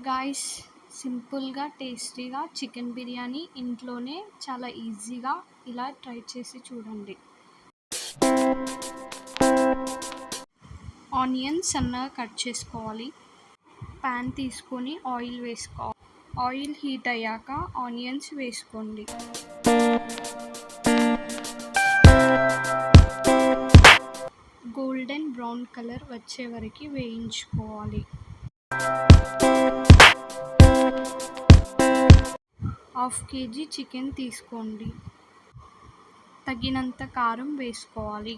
Guys, సింపుల్గా టేస్టీగా chicken biryani ఇంట్లోనే చాలా ఈజీగా ఇలా ట్రై చేసి చూడండి. ఆనియన్స్ సన్నగా కట్ చేసుకోవాలి. ప్యాన్ తీసుకొని ఆయిల్ వేసుకోవాలి. ఆయిల్ హీట్ అయ్యాక ఆనియన్స్ వేసుకోండి. గోల్డెన్ బ్రౌన్ కలర్ వచ్చే వరకు వేయించుకోవాలి. హాఫ్ కేజీ చికెన్ తీసుకోండి. తగినంత కారం వేసుకోవాలి.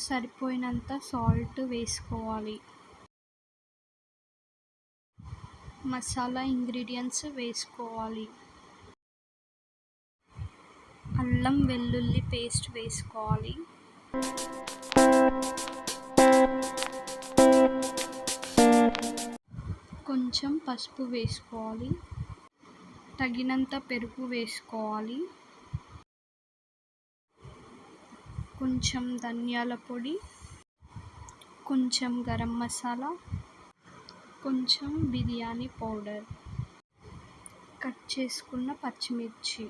సరిపోయినంత సాల్ట్ వేసుకోవాలి. మసాలా ఇంగ్రీడియంట్స్ వేసుకోవాలి. అల్లం వెల్లుల్లి పేస్ట్ వేసుకోవాలి. కొంచెం పసుపు వేసుకోవాలి. తగినంత పెరుగు వేసుకోవాలి. కొంచెం ధనియాల పొడి, కొంచెం గరం మసాలా, కొంచెం బిర్యానీ పౌడర్, కట్ చేసుకున్న పచ్చిమిర్చి,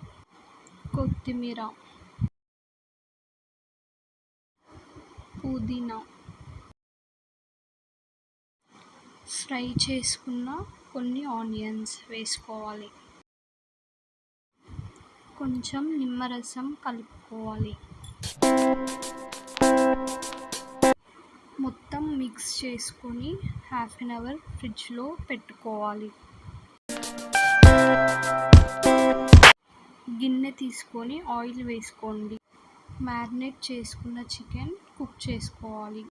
కొత్తిమీర, పుదీనా, ఫ్రై చేసుకున్న కొన్ని ఆనియన్స్ వేసుకోవాలి. కొంచెం నిమ్మరసం కలుపుకోవాలి. మొత్తం మిక్స్ చేసుకొని హాఫ్ అన్ అవర్ ఫ్రిడ్జ్లో పెట్టుకోవాలి. గిన్నె తీసుకొని ఆయిల్ వేసుకోండి. మ్యారినేట్ చేసుకున్న చికెన్ కుక్ చేసుకోవాలి.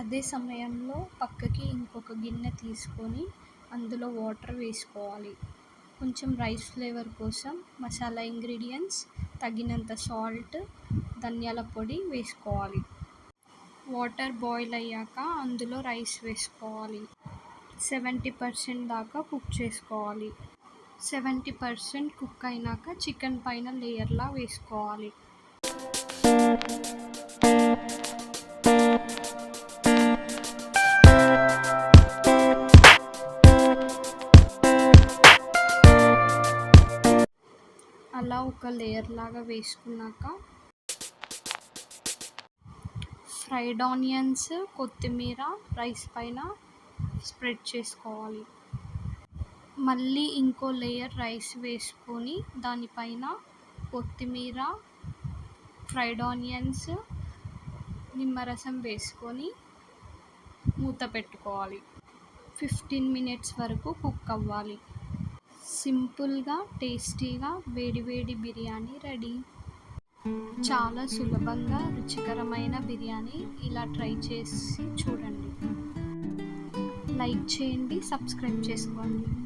అదే సమయంలో పక్కకి ఇంకొక గిన్నె తీసుకొని అందులో వాటర్ వేసుకోవాలి. కొంచెం రైస్ ఫ్లేవర్ కోసం మసాలా ఇంగ్రీడియంట్స్, తగినంత సాల్ట్, ధనియాల పొడి వేసుకోవాలి. వాటర్ బాయిల్ అయ్యాక అందులో రైస్ వేసుకోవాలి. 70% దాకా కుక్ చేసుకోవాలి. 70% కుక్ అయినాక చికెన్ పైన లేయర్లా వేసుకోవాలి. అలా ఒక లేయర్ లాగా వేసుకున్నాక ఫ్రైడ్ ఆనియన్స్, కొత్తిమీర రైస్ పైన స్ప్రెడ్ చేసుకోవాలి. మళ్ళీ ఇంకో లేయర్ రైస్ వేసుకొని దానిపైన కొత్తిమీర, ఫ్రైడ్ ఆనియన్స్, నిమ్మరసం వేసుకొని మూత పెట్టుకోవాలి. 15 minutes వరకు కుక్ అవ్వాలి. సింపుల్గా టేస్టీగా వేడివేడి బిర్యానీ రెడీ. చాలా సులభంగా రుచికరమైన బిర్యానీ ఇలా ట్రై చేసి చూడండి. లైక్ చేయండి, సబ్స్క్రైబ్ చేసుకోండి.